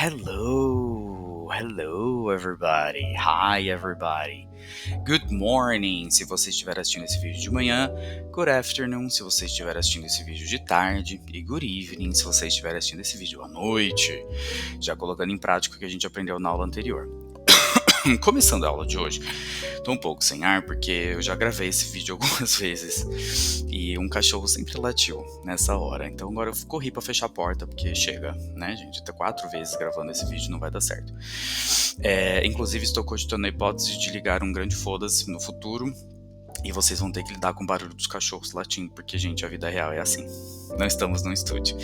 Hello everybody. Hi everybody. Good morning se você estiver assistindo esse vídeo de manhã, good afternoon se você estiver assistindo esse vídeo de tarde e good evening se você estiver assistindo esse vídeo à noite. Já colocando em prática o que a gente aprendeu na aula anterior. Começando a aula de hoje, tô um pouco sem ar porque eu já gravei esse vídeo algumas vezes e um cachorro sempre latiu nessa hora, então agora eu corri pra fechar a porta porque chega, né gente, até 4 vezes gravando esse vídeo não vai dar certo. Inclusive estou cogitando a hipótese de ligar um grande foda-se no futuro e vocês vão ter que lidar com o barulho dos cachorros latindo, porque gente, a vida real é assim, não estamos no estúdio.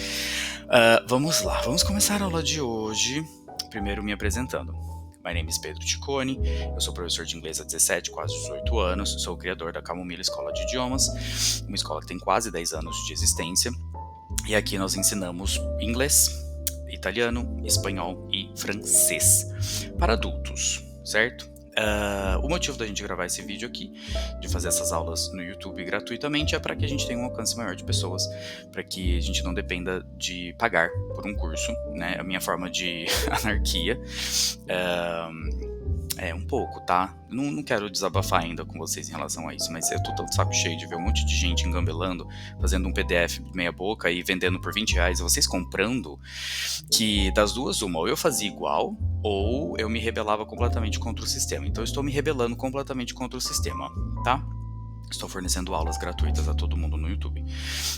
Vamos lá, vamos começar a aula de hoje, primeiro me apresentando. My name is Pedro Ticone, eu sou professor de inglês há 17, quase 18 anos, sou o criador da Camomila Escola de Idiomas, uma escola que tem quase 10 anos de existência, e aqui nós ensinamos inglês, italiano, espanhol e francês para adultos, certo? O motivo da gente gravar esse vídeo aqui, de fazer essas aulas no YouTube gratuitamente, é para que a gente tenha um alcance maior de pessoas, para que a gente não dependa de pagar por um curso, né? A minha forma de anarquia um pouco, tá? Não quero desabafar ainda com vocês em relação a isso, mas eu tô tanto saco cheio de ver um monte de gente engambelando, fazendo um PDF meia boca e vendendo por R$20, e vocês comprando, que das duas uma, ou eu fazia igual, ou eu me rebelava completamente contra o sistema. Então eu estou me rebelando completamente contra o sistema, tá? Estou fornecendo aulas gratuitas a todo mundo no YouTube.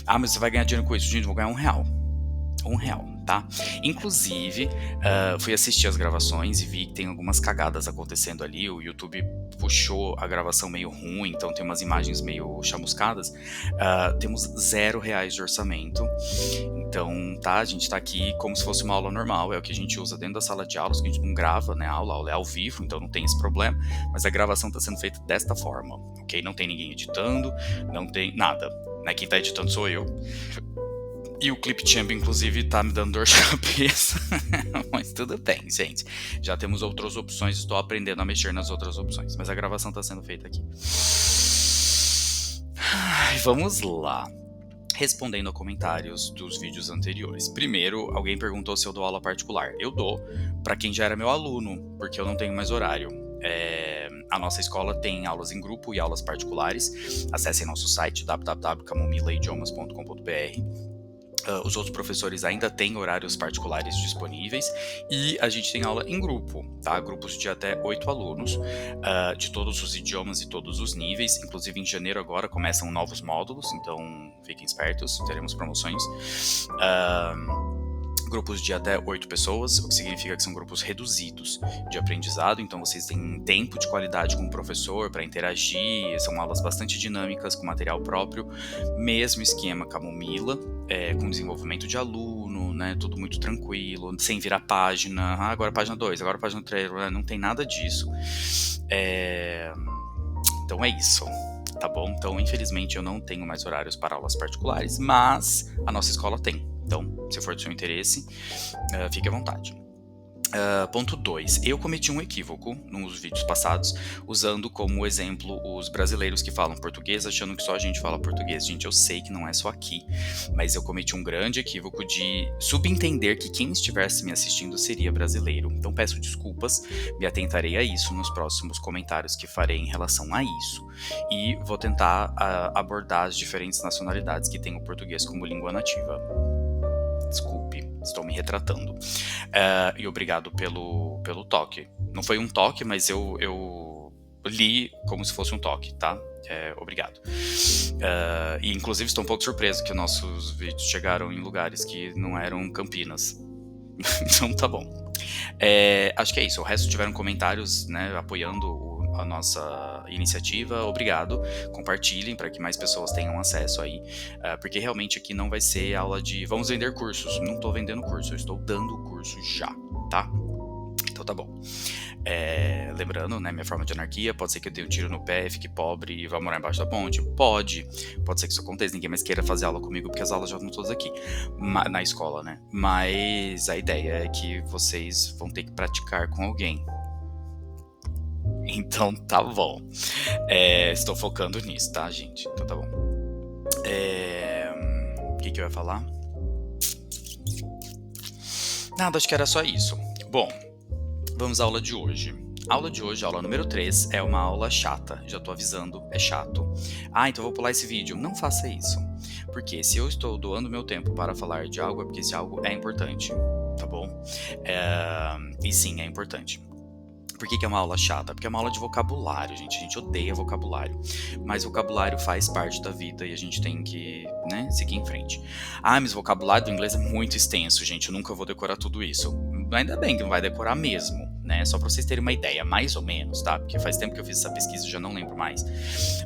Ah, mas você vai ganhar dinheiro com isso? Gente, eu vou ganhar R$1. R$1, tá? Inclusive, fui assistir as gravações e vi que tem algumas cagadas acontecendo ali. O YouTube puxou a gravação meio ruim, então tem umas imagens meio chamuscadas. Temos R$0 de orçamento. Então, tá, a gente tá aqui como se fosse uma aula normal, é o que a gente usa dentro da sala de aulas, que a gente não grava, né, a aula é ao vivo, então não tem esse problema, mas a gravação tá sendo feita desta forma, ok? Não tem ninguém editando, não tem nada, né, quem tá editando sou eu. E o Clipchamp, inclusive, tá me dando dor de cabeça. Mas tudo bem, gente. Já temos outras opções, estou aprendendo a mexer nas outras opções. Mas a gravação tá sendo feita aqui. Vamos lá. Respondendo a comentários dos vídeos anteriores. Primeiro, alguém perguntou se eu dou aula particular. Eu dou para quem já era meu aluno, porque eu não tenho mais horário. A nossa escola tem aulas em grupo e aulas particulares. Acessem nosso site www.camomilaidiomas.com.br. Os outros professores ainda têm horários particulares disponíveis e a gente tem aula em grupo, tá? Grupos de até 8 alunos, de todos os idiomas e todos os níveis. Inclusive em janeiro agora começam novos módulos, então fiquem espertos, teremos promoções. Grupos de até 8 pessoas, o que significa que são grupos reduzidos de aprendizado, então vocês têm tempo de qualidade com o professor para interagir, são aulas bastante dinâmicas, com material próprio, mesmo esquema Camomila, com desenvolvimento de aluno, né, tudo muito tranquilo, sem virar página, agora página 2, agora página 3, não tem nada disso. Então é isso. Tá bom? Então, infelizmente, eu não tenho mais horários para aulas particulares, mas a nossa escola tem. Então, se for do seu interesse, fique à vontade. Ponto 2. Eu cometi um equívoco nos vídeos passados, usando como exemplo os brasileiros que falam português, achando que só a gente fala português. Gente, eu sei que não é só aqui, mas eu cometi um grande equívoco de subentender que quem estivesse me assistindo seria brasileiro. Então peço desculpas, me atentarei a isso nos próximos comentários que farei em relação a isso. E vou tentar abordar as diferentes nacionalidades que têm o português como língua nativa. Desculpe, estou me retratando. E obrigado pelo toque. Não foi um toque, mas eu li como se fosse um toque, tá? Obrigado. E inclusive estou um pouco surpreso que nossos vídeos chegaram em lugares que não eram Campinas. Então tá bom. Acho que é isso. O resto tiveram comentários, né, apoiando a nossa iniciativa. Obrigado. Compartilhem para que mais pessoas tenham acesso aí, porque realmente aqui não vai ser aula de vamos vender cursos. Não estou vendendo curso, eu estou dando o curso já, tá? Então tá bom. Lembrando, né, minha forma de anarquia, pode ser que eu dê um tiro no pé, fique pobre e vá morar embaixo da ponte, pode ser que isso aconteça, ninguém mais queira fazer aula comigo porque as aulas já estão todas aqui, na escola, né, mas a ideia é que vocês vão ter que praticar com alguém, então tá bom, estou focando nisso, tá, gente, então tá bom. O que eu ia falar? Nada, acho que era só isso. Bom, vamos à aula de hoje. A aula de hoje, aula número 3, é uma aula chata. Já tô avisando, é chato. Então eu vou pular esse vídeo. Não faça isso. Porque se eu estou doando meu tempo para falar de algo, é porque esse algo é importante, tá bom? E sim, é importante. Por que é uma aula chata? Porque é uma aula de vocabulário, gente. A gente odeia vocabulário. Mas vocabulário faz parte da vida e a gente tem que, né, seguir em frente. Mas o vocabulário do inglês é muito extenso, gente. Eu nunca vou decorar tudo isso. Ainda bem que não vai decorar mesmo, né? Só pra vocês terem uma ideia, mais ou menos, tá? Porque faz tempo que eu fiz essa pesquisa e já não lembro mais.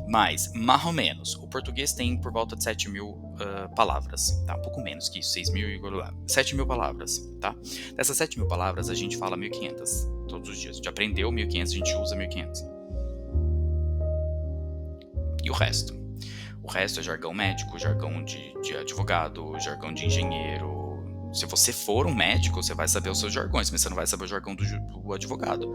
Mas, mais ou menos, o português tem por volta de 7.000 palavras, tá? Um pouco menos que isso, 6.000 e 7.000 palavras, tá? Dessas 7.000 palavras, a gente fala 1.500 todos os dias. A gente aprendeu 1.500, a gente usa 1.500. E o resto? O resto é jargão médico, jargão de advogado, jargão de engenheiro. Se você for um médico, você vai saber os seus jargões, mas você não vai saber o jargão do advogado.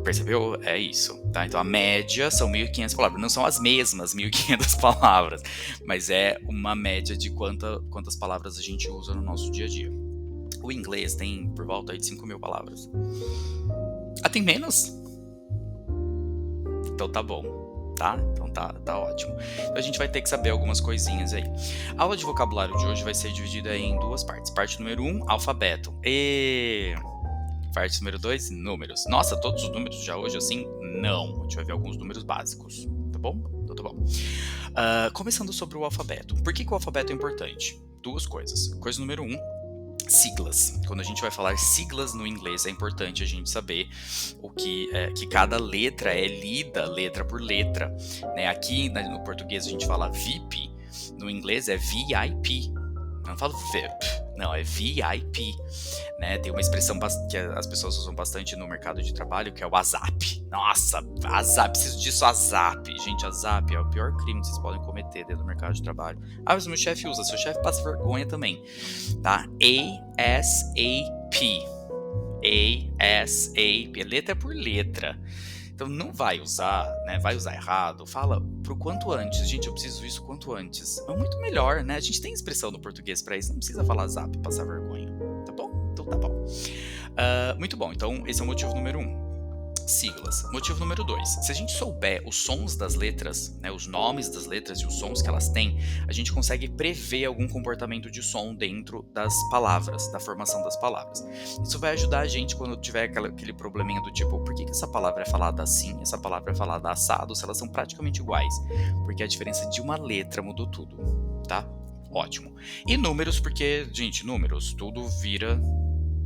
Percebeu? É isso, tá? Então a média são 1.500 palavras. Não são as mesmas 1.500 palavras, mas é uma média de quantas palavras a gente usa no nosso dia a dia. O inglês tem por volta de 5.000 palavras. Tem menos? Então tá bom, tá? Então tá ótimo. Então a gente vai ter que saber algumas coisinhas aí. A aula de vocabulário de hoje vai ser dividida em duas partes. Parte número 1, alfabeto. Parte número 2, números. Nossa, todos os números já hoje assim? Não. A gente vai ver alguns números básicos, tá bom? Então tá bom. Começando sobre o alfabeto. Por que o alfabeto é importante? Duas coisas. Coisa número 1, siglas. Quando a gente vai falar siglas no inglês, é importante a gente saber o que cada letra é lida letra por letra, né? Aqui no português a gente fala VIP, no inglês é VIP. Eu não falo VIP, não, é VIP, né? Tem uma expressão que as pessoas usam bastante no mercado de trabalho, que é o WhatsApp. Nossa, WhatsApp, preciso disso, WhatsApp. Gente, WhatsApp é o pior crime que vocês podem cometer dentro do mercado de trabalho. Mas o meu chefe usa, seu chefe passa vergonha também, tá? ASAP. ASAP, letra por letra. Então não vai usar, né? Vai usar errado. Fala pro quanto antes. Gente, eu preciso isso quanto antes. É muito melhor, né? A gente tem expressão no português pra isso. Não precisa falar zap, passar vergonha. Tá bom? Então tá bom. Muito bom. Então esse é o motivo número 1. Siglas. Motivo número 2. Se a gente souber os sons das letras, né, os nomes das letras e os sons que elas têm, a gente consegue prever algum comportamento de som dentro das palavras, da formação das palavras. Isso vai ajudar a gente quando tiver aquele probleminha do tipo, por que essa palavra é falada assim, essa palavra é falada assado, se elas são praticamente iguais? Porque a diferença de uma letra mudou tudo, tá? Ótimo. E números, porque, gente, números, tudo vira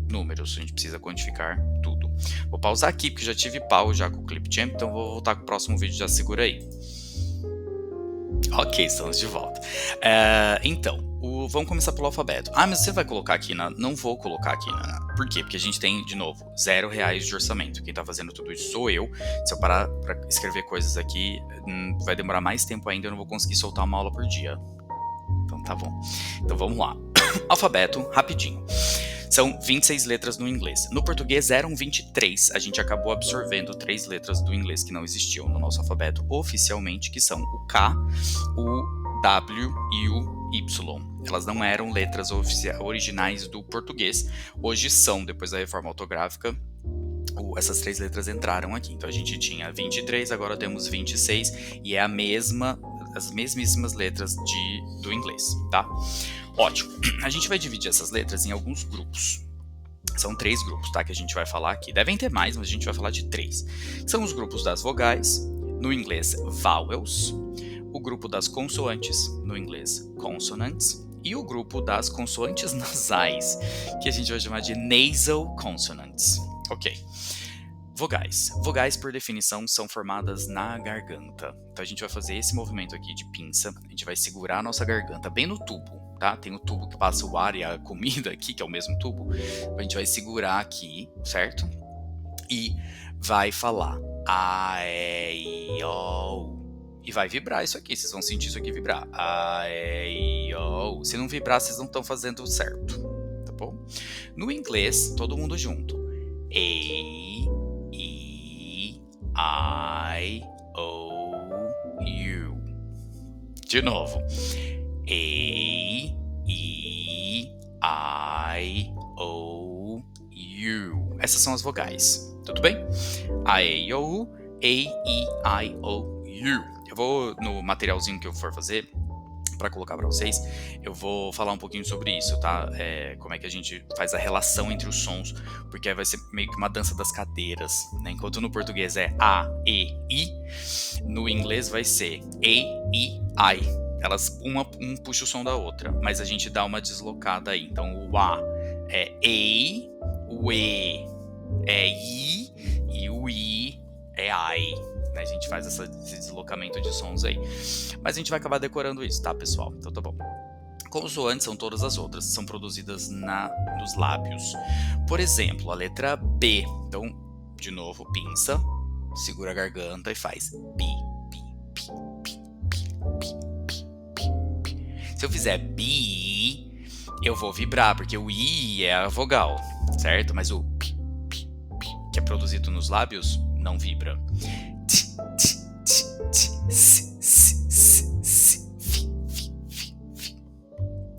números, a gente precisa quantificar tudo. Vou pausar aqui, porque já tive pau já com o Clipchamp, então vou voltar com o próximo vídeo, já segura aí. Ok, estamos de volta. Então, vamos começar pelo alfabeto. Mas você vai colocar aqui Não vou colocar aqui Por quê? Porque a gente tem, de novo, R$0 de orçamento. Quem tá fazendo tudo isso sou eu. Se eu parar pra escrever coisas aqui, vai demorar mais tempo ainda, eu não vou conseguir soltar uma aula por dia. Então tá bom. Então vamos lá. Alfabeto, rapidinho. São 26 letras no inglês. No português eram 23. A gente acabou absorvendo 3 letras do inglês que não existiam no nosso alfabeto oficialmente, que são o K, o W e o Y. Elas não eram letras originais do português. Hoje são, depois da reforma ortográfica, essas 3 letras entraram aqui. Então a gente tinha 23, agora temos 26, e é as mesmíssimas letras do inglês, tá? Ótimo. A gente vai dividir essas letras em alguns grupos. São 3 grupos, tá? Que a gente vai falar aqui. Devem ter mais, mas a gente vai falar de 3. São os grupos das vogais, no inglês vowels, o grupo das consoantes, no inglês consonants, e o grupo das consoantes nasais, que a gente vai chamar de nasal consonants. Ok. Vogais. Vogais, por definição, são formadas na garganta. Então a gente vai fazer esse movimento aqui de pinça, a gente vai segurar a nossa garganta bem no tubo, tá? Tem o tubo que passa o ar e a comida aqui, que é o mesmo tubo. A gente vai segurar aqui, certo? E vai falar A, E, I, O. E vai vibrar isso aqui, vocês vão sentir isso aqui vibrar. A, E, I, O. Se não vibrar, vocês não estão fazendo certo, tá bom? No inglês, todo mundo junto. A, E, I, O, U. De novo. A, E, I, O, U. Essas são as vogais, tudo bem? A, E, I, O, U, A, E, I, O, U. Eu vou, no materialzinho que eu for fazer, para colocar para vocês, eu vou falar um pouquinho sobre isso, tá? Como é que a gente faz a relação entre os sons, porque aí vai ser meio que uma dança das cadeiras, né? Enquanto no português é A, E, I, no inglês vai ser A, E, I. Elas, um puxa o som da outra, mas a gente dá uma deslocada aí. Então o A é A, o E é I e o I é I. A gente faz esse deslocamento de sons aí. Mas a gente vai acabar decorando isso, tá, pessoal? Então tá bom. Consoantes são todas as outras, são produzidas nos lábios. Por exemplo, a letra B. Então, de novo, pinça, segura a garganta e faz bi, bi, bi, bi, bi, bi, bi, bi. Se eu fizer bi, eu vou vibrar, porque o I é a vogal, certo? Mas o pi, pi, pi, que é produzido nos lábios, não vibra.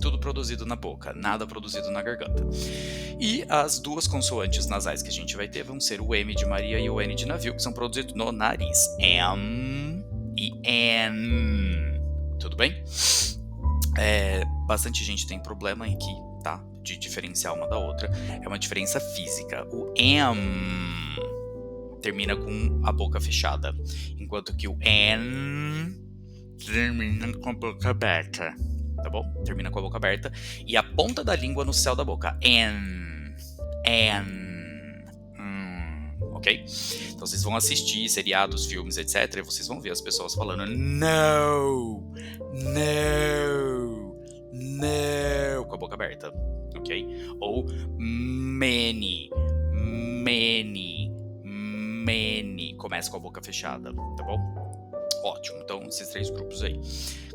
Tudo produzido na boca, nada produzido na garganta. E as duas consoantes nasais que a gente vai ter vão ser o M de Maria e o N de navio, que são produzidos no nariz. M e N. Tudo bem? Bastante gente tem problema aqui, tá? De diferenciar uma da outra. É uma diferença física. O M termina com a boca fechada, enquanto que o N termina com a boca aberta, tá bom? Termina com a boca aberta e a ponta da língua no céu da boca. N, ok? Então vocês vão assistir seriados, filmes, etc. E vocês vão ver as pessoas falando no, com a boca aberta, ok? Ou many, começa com a boca fechada, tá bom? Ótimo, então esses 3 grupos aí.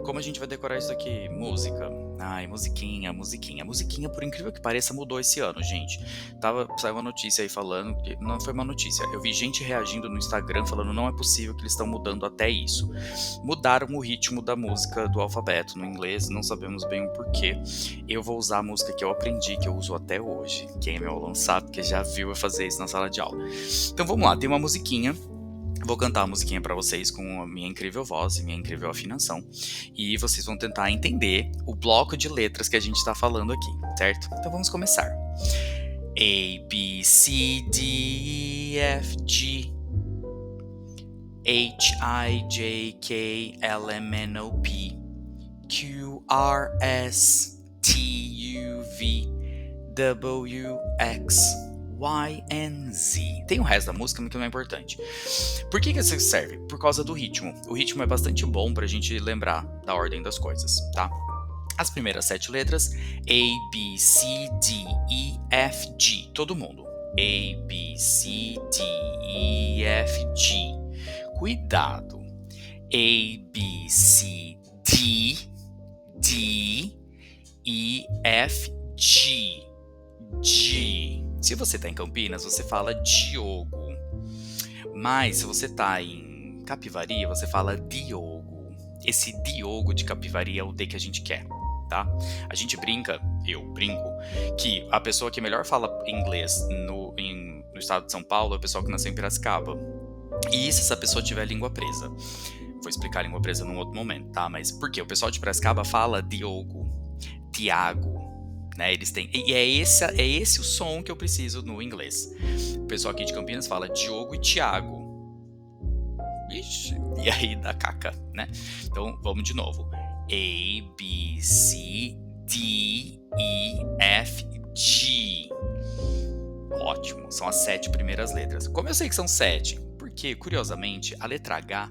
Como a gente vai decorar isso aqui? Música. Ai, musiquinha. Musiquinha, por incrível que pareça, mudou esse ano, gente. Saiu uma notícia aí falando que... Não foi uma notícia. Eu vi gente reagindo no Instagram falando não é possível que eles estão mudando até isso. Mudaram o ritmo da música do alfabeto no inglês, não sabemos bem o porquê. Eu vou usar a música que eu aprendi, que eu uso até hoje. Quem é meu aluno sabe, porque já viu eu fazer isso na sala de aula. Então vamos lá, tem uma musiquinha. Vou cantar a musiquinha pra vocês com a minha incrível voz e minha incrível afinação. E vocês vão tentar entender o bloco de letras que a gente tá falando aqui, certo? Então vamos começar. A, B, C, D, E, F, G H, I, J, K, L, M, N, O, P Q, R, S, T, U, V W, X Y and Z. Tem o resto da música, mas que não é importante. Por que isso serve? Por causa do ritmo. O ritmo é bastante bom pra gente lembrar da ordem das coisas, tá? As primeiras 7 letras, A, B, C, D, E, F, G. Todo mundo. A, B, C, D, E, F, G. Cuidado. A, B, C, D, E, F, G. G. Se você tá em Campinas, você fala Diogo. Mas se você tá em Capivari, você fala Diogo. Esse Diogo de Capivari é o D que a gente quer, tá? A gente brinca, eu brinco, que a pessoa que melhor fala inglês no estado de São Paulo é o pessoal que nasceu em Piracicaba. E se essa pessoa tiver língua presa? Vou explicar a língua presa num outro momento, tá? Mas por quê? O pessoal de Piracicaba fala Diogo, Tiago, né? Eles têm... E é esse o som que eu preciso no inglês. O pessoal aqui de Campinas fala Diogo e Tiago. Ixi, e aí dá caca, né? Então, vamos de novo. A, B, C, D, E, F, G. Ótimo, são as 7 primeiras letras. Como eu sei que são 7? Porque, curiosamente, a letra H,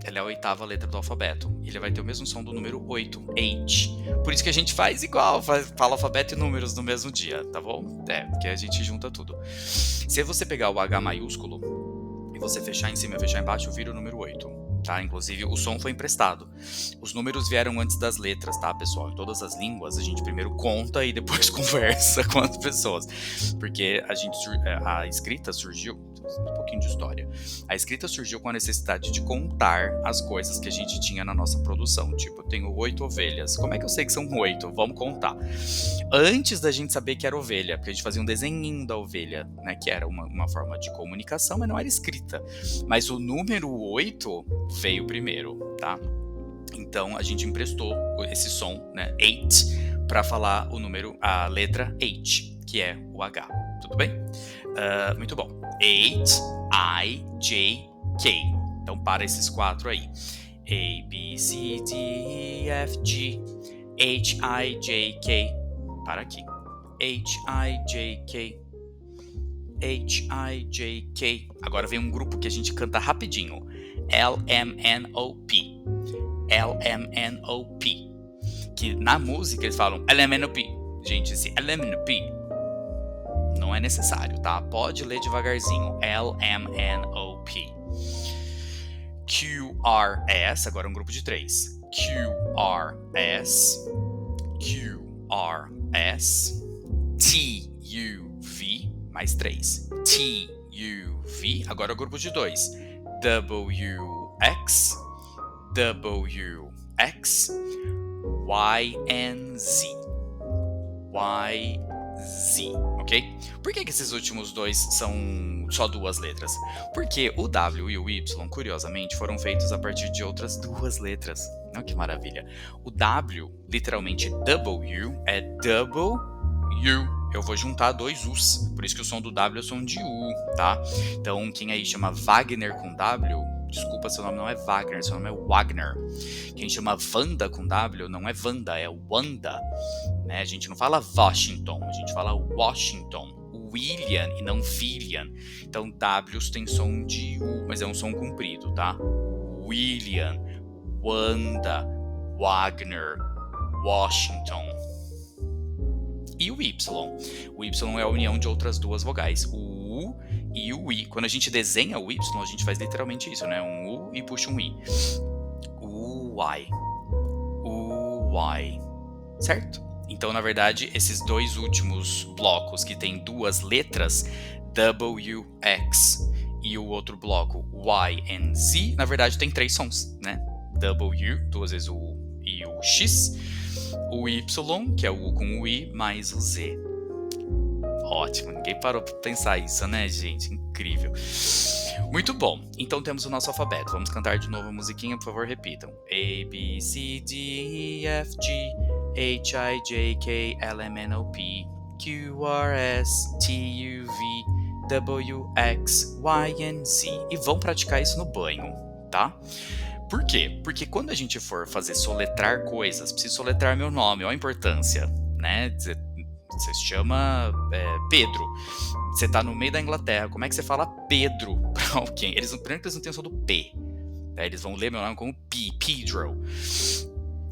ela é a 8ª letra do alfabeto. Ele vai ter o mesmo som do número 8, H. Por isso que a gente faz igual, fala alfabeto e números no mesmo dia, tá bom? Porque a gente junta tudo. Se você pegar o H maiúsculo e você fechar em cima e fechar embaixo, vira o número 8, tá? Inclusive, o som foi emprestado. Os números vieram antes das letras, tá, pessoal? Em todas as línguas, a gente primeiro conta e depois conversa com as pessoas. Porque a escrita surgiu... um pouquinho de história. A escrita surgiu com a necessidade de contar as coisas que a gente tinha na nossa produção. Tipo, eu tenho 8 ovelhas. Como é que eu sei que são 8? Vamos contar. Antes da gente saber que era ovelha, porque a gente fazia um desenhinho da ovelha, né? Que era uma forma de comunicação, mas não era escrita. Mas o número 8 veio primeiro, tá? Então a gente emprestou esse som, né? 8, para falar a letra H, que é o H. Tudo bem? Muito bom. H, I, J, K. Então para esses 4 aí. A, B, C, D, E, F, G, H, I, J, K. Para aqui. H, I, J, K. H, I, J, K. Agora vem um grupo que a gente canta rapidinho. L, M, N, O, P. L, M, N, O, P. Que na música eles falam L, M, N, O, P. Gente, esse L, M, N, O, P não é necessário, tá? Pode ler devagarzinho. L, M, N, O, P. Q, R, S. Agora um grupo de 3. Q, R, S. Q, R, S. T, U, V. Mais 3. T, U, V. Agora o grupo de 2. W, X. W, X. Y, N, Z. Y, Z, ok? Por que esses últimos dois são só 2 letras? Porque o W e o Y, curiosamente, foram feitos a partir de outras 2 letras. Olha que maravilha. O W, literalmente W, é double U. Eu vou juntar 2 U's. Por isso que o som do W é o som de U, tá? Então, quem aí chama Wagner com W, desculpa, seu nome não é Wagner, seu nome é Wagner. Quem chama Wanda com W não é Wanda, é Wanda. Né? A gente não fala Washington, a gente fala Washington. William e não William. Então, W's tem som de U, mas é um som comprido, tá? William, Wanda, Wagner, Washington. E o Y? O Y é a união de outras 2 vogais, o U e o I. Quando a gente desenha o Y, a gente faz literalmente isso, né? Um U e puxa um I. U-Y. U-Y. Certo? Então, na verdade, esses 2 últimos blocos que tem 2 letras, W, X, e o outro bloco, Y and Z, na verdade tem 3 sons, né? W, 2 vezes o U e o X, o Y, que é o U com o I, mais o Z. Ótimo, ninguém parou pra pensar isso, né, gente? Incrível. Muito bom, então temos o nosso alfabeto. Vamos cantar de novo a musiquinha, por favor, repitam. A, B, C, D, E, F, G, H, I, J, K, L, M, N, O, P, Q, R, S, T, U, V, W, X, Y, and Z. E vão praticar isso no banho, tá? Por quê? Porque quando a gente for fazer soletrar coisas, preciso soletrar meu nome, olha a importância, né? Você se chama Pedro. Você tá no meio da Inglaterra, como é que você fala Pedro pra alguém? Primeiro que eles não têm o som do P. Né? Eles vão ler meu nome como P, Pedro.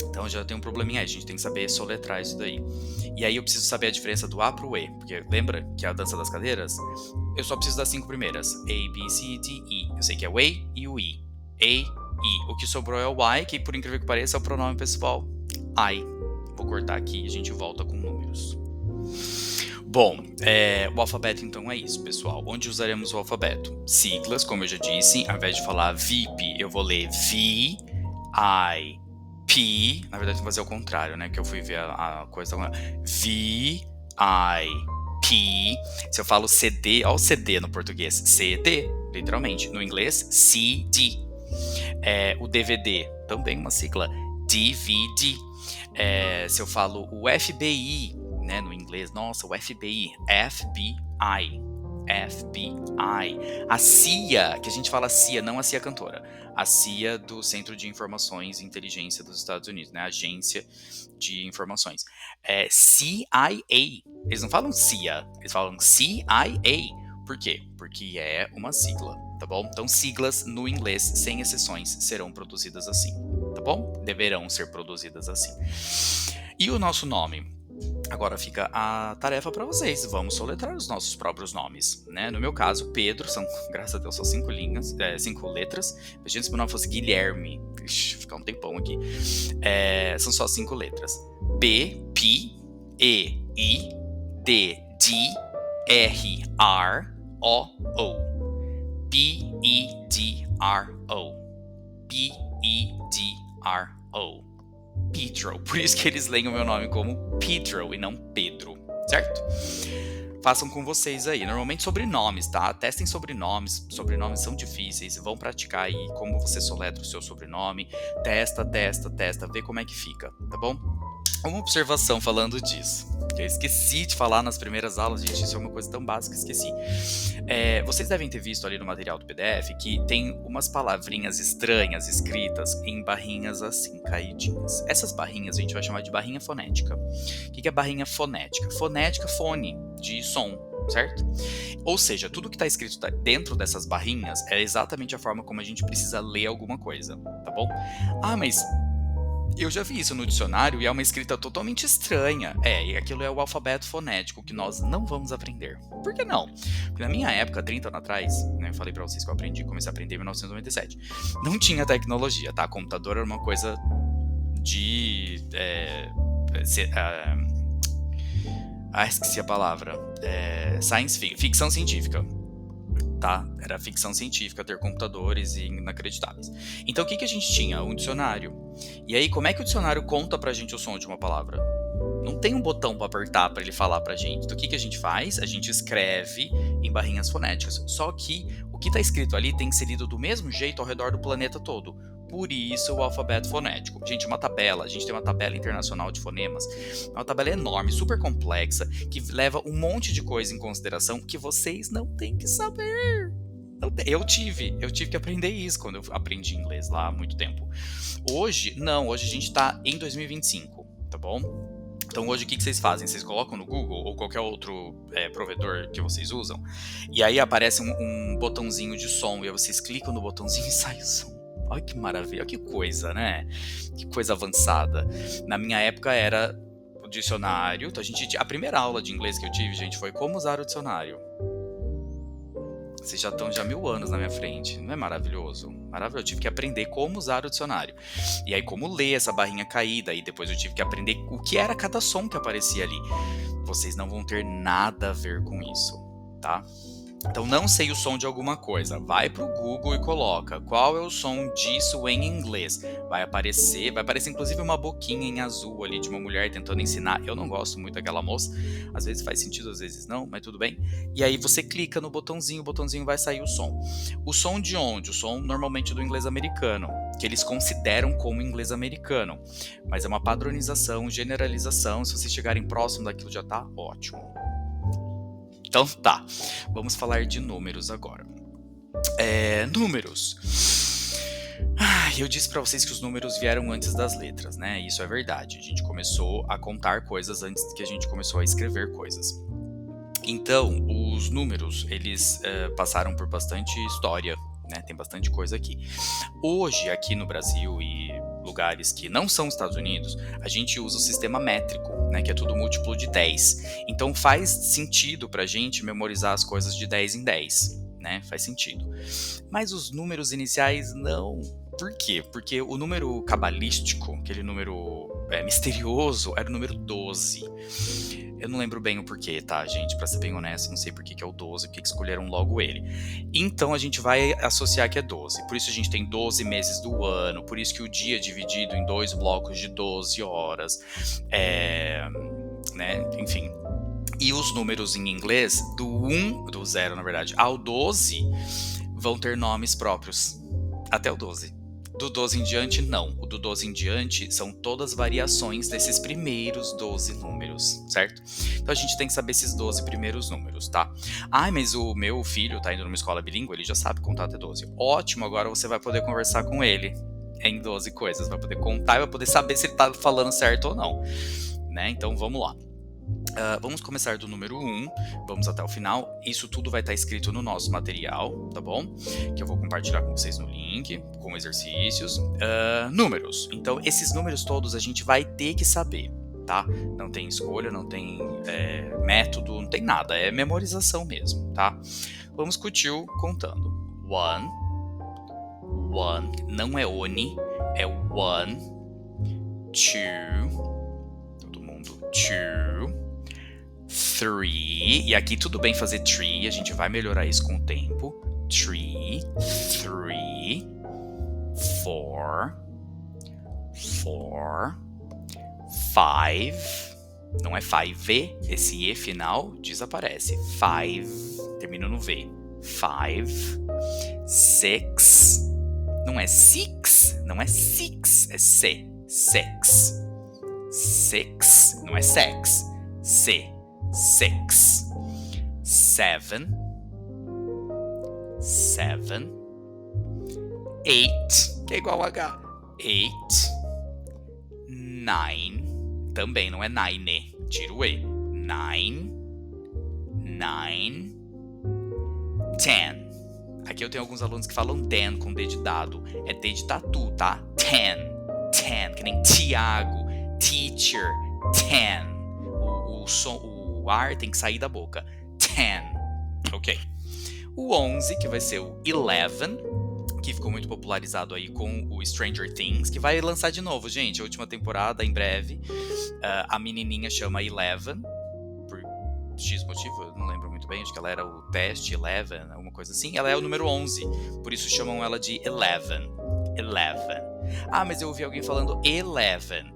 Então já tem um probleminha aí, a gente tem que saber soletrar isso daí. E aí eu preciso saber a diferença do A pro E, porque lembra que é a dança das cadeiras? Eu só preciso das 5 primeiras. A, B, C, D, E. Eu sei que é o A e o I. A, I. O que sobrou é o Y, que por incrível que pareça é o pronome pessoal I. Vou cortar aqui e a gente volta com números. Bom, o alfabeto então é isso, pessoal. Onde usaremos o alfabeto? Siglas, como eu já disse, ao invés de falar VIP, eu vou ler V, I, P. Na verdade, vou fazer o contrário, né? Que eu fui ver a coisa. V, I, P. Se eu falo CD, olha o CD no português. CD, literalmente. No inglês, CD. O DVD, também uma sigla. DVD. Se eu falo o FBI, né, no inglês, nossa, o FBI, FBI, FBI. A CIA, que a gente fala CIA, não a CIA cantora, a CIA do Centro de Informações e Inteligência dos Estados Unidos, né, Agência de Informações. CIA, eles não falam CIA, eles falam CIA. Por quê? Porque é uma sigla, tá bom? Então, siglas no inglês, sem exceções, serão produzidas assim, tá bom? Deverão ser produzidas assim. E o nosso nome? Agora fica a tarefa para vocês. Vamos soletrar os nossos próprios nomes, né? No meu caso, Pedro, são, graças a Deus, são 5 linhas, 5 letras. Imagina se meu nome fosse Guilherme. Ixi, ficar um tempão aqui. São só 5 letras. B, P, E, I, D, D, R, R, O, O. P-E-D-R-O. P-E-D-R-O. Pedro. Por isso que eles leem o meu nome como Pedro e não Pedro, certo? Façam com vocês aí. Normalmente sobrenomes, tá? Testem sobrenomes. Sobrenomes são difíceis. Vão praticar aí como você soletra o seu sobrenome. Testa, vê como é que fica, tá bom? Uma observação falando disso, que eu esqueci de falar nas primeiras aulas, gente, isso é uma coisa tão básica que esqueci. Vocês devem ter visto ali no material do PDF que tem umas palavrinhas estranhas escritas em barrinhas assim, caidinhas. Essas barrinhas a gente vai chamar de barrinha fonética. O que é barrinha fonética? Fonética, fone, de som, certo? Ou seja, tudo que está escrito dentro dessas barrinhas é exatamente a forma como a gente precisa ler alguma coisa, tá bom? Ah, mas eu já vi isso no dicionário e é uma escrita totalmente estranha. E aquilo é o alfabeto fonético que nós não vamos aprender. Por que não? Porque na minha época, 30 anos atrás, né, eu falei pra vocês que eu comecei a aprender em 1997. Não tinha tecnologia, tá? Computador era uma coisa de... esqueci a palavra. Ficção científica. Tá? Era ficção científica ter computadores inacreditáveis. Então o que a gente tinha? Um dicionário. E aí, como é que o dicionário conta pra gente o som de uma palavra? Não tem um botão pra apertar pra ele falar pra gente. Então o que a gente faz? A gente escreve em barrinhas fonéticas. Só que o que tá escrito ali tem que ser lido do mesmo jeito ao redor do planeta todo. Por isso o alfabeto fonético. Gente, uma tabela. A gente tem uma tabela internacional de fonemas. É uma tabela enorme, super complexa, que leva um monte de coisa em consideração que vocês não têm que saber. Eu tive que aprender isso quando eu aprendi inglês lá há muito tempo. Hoje, não. Hoje a gente tá em 2025, tá bom? Então hoje o que vocês fazem? Vocês colocam no Google ou qualquer outro provedor que vocês usam, e aí aparece um botãozinho de som, e aí vocês clicam no botãozinho e sai o som. Olha que maravilha, que coisa, né? Que coisa avançada. Na minha época era o dicionário. Então a primeira aula de inglês que eu tive, gente, foi como usar o dicionário. Vocês já estão 1000 anos na minha frente. Não é maravilhoso? Maravilhoso. Eu tive que aprender como usar o dicionário. E aí como ler essa barrinha caída. E depois eu tive que aprender o que era cada som que aparecia ali. Vocês não vão ter nada a ver com isso, tá? Então, não sei o som de alguma coisa. Vai pro Google e coloca qual é o som disso em inglês. Vai aparecer inclusive uma boquinha em azul ali de uma mulher tentando ensinar. Eu não gosto muito daquela moça. Às vezes faz sentido, às vezes não, mas tudo bem. E aí você clica no botãozinho, o botãozinho vai sair o som. O som de onde? O som normalmente do inglês americano, que eles consideram como inglês americano. Mas é uma padronização, generalização. Se vocês chegarem próximo daquilo já tá ótimo. Então tá, vamos falar de números agora. Números. Eu disse pra vocês que os números vieram antes das letras, né? Isso é verdade. A gente começou a contar coisas antes que a gente começou a escrever coisas. Então, os números, eles passaram por bastante história, né? Tem bastante coisa aqui. Hoje, aqui no Brasil e lugares que não são Estados Unidos, a gente usa o sistema métrico, né, que é tudo múltiplo de 10. Então faz sentido pra gente memorizar as coisas de 10 em 10, né? Faz sentido. Mas os números iniciais não. Por quê? Porque o número cabalístico, aquele número misterioso, era o número 12. Eu não lembro bem o porquê, tá, gente? Pra ser bem honesto, não sei por que é o 12, porque escolheram logo ele. Então a gente vai associar que é 12. Por isso a gente tem 12 meses do ano, por isso que o dia é dividido em 2 blocos de 12 horas, né? Enfim. E os números em inglês, do 0, na verdade, ao 12, vão ter nomes próprios. Até o 12. Do 12 em diante, não. O do 12 em diante são todas variações desses primeiros 12 números, certo? Então a gente tem que saber esses 12 primeiros números, tá? Mas o meu filho tá indo numa escola bilíngue, ele já sabe contar até 12. Ótimo, agora você vai poder conversar com ele em 12 coisas. Vai poder contar e vai poder saber se ele tá falando certo ou não, né? Então vamos lá. Vamos começar do número 1, vamos até o final. Isso tudo vai estar escrito no nosso material, tá bom? Que eu vou compartilhar com vocês no link, com exercícios. Números. Então, esses números todos a gente vai ter que saber, tá? Não tem escolha, não tem método, não tem nada. É memorização mesmo, tá? Vamos com o tio contando. One. Não é one, é one. Two. Todo mundo. Two. 3, e aqui tudo bem fazer 3, a gente vai melhorar isso com o tempo. 3, 4, 5. Não é 5, esse E final desaparece. 5, termina no V. 5, 6, não é 6, não é 6, é C. 6, 6, não é sex. C. 6, 7, 8, que é igual a H. 8, 9, também não é 9, tira o E. 9, 10. Aqui eu tenho alguns alunos que falam 10 com D de dado. É D de tatu, tá? 10, que nem Tiago, teacher, 10. O ar tem que sair da boca. 10, ok. O 11, que vai ser o 11, que ficou muito popularizado aí com o Stranger Things, que vai lançar de novo, gente, a última temporada em breve. A menininha chama Eleven, por X motivo, eu não lembro muito bem, acho que ela era o teste Eleven, alguma coisa assim. Ela é o número 11, por isso chamam ela de Eleven. Ah, mas eu ouvi alguém falando Eleven.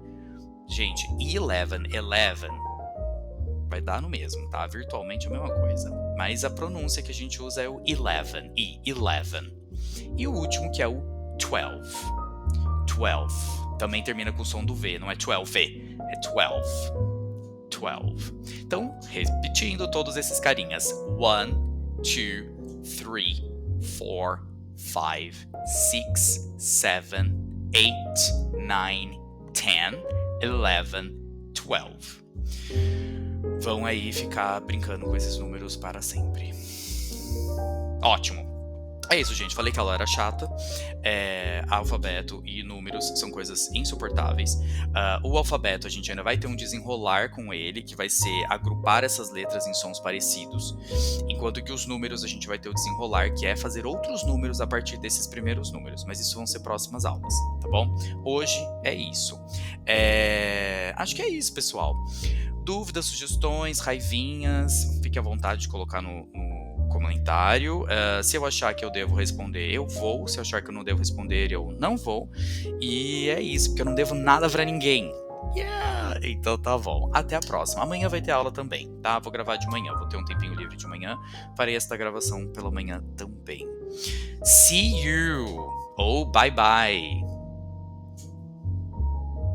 Gente, 11, vai dar no mesmo, tá? Virtualmente a mesma coisa. Mas a pronúncia que a gente usa é o 11, 11. E o último, que é o 12. 12. Também termina com o som do V, não é 12, é 12. 12. Então, repetindo todos esses carinhas. 1, 2, 3, 4, 5, 6, 7, 8, 9, 10, 11, 12. Vão aí ficar brincando com esses números para sempre. Ótimo. É isso, gente. Falei que ela era chata. Alfabeto e números são coisas insuportáveis. O alfabeto, a gente ainda vai ter um desenrolar com ele, que vai ser agrupar essas letras em sons parecidos. Enquanto que os números, a gente vai ter o desenrolar, que é fazer outros números a partir desses primeiros números. Mas isso vão ser próximas aulas, tá bom? Hoje é isso. Acho que é isso, pessoal. Dúvidas, sugestões, raivinhas, fique à vontade de colocar no comentário. Se eu achar que eu devo responder, eu vou. Se eu achar que eu não devo responder, eu não vou. E é isso, porque eu não devo nada pra ninguém. Yeah! Então tá bom. Até a próxima. Amanhã vai ter aula também, tá? Vou gravar de manhã. Vou ter um tempinho livre de manhã. Farei esta gravação pela manhã também. See you! Ou bye bye!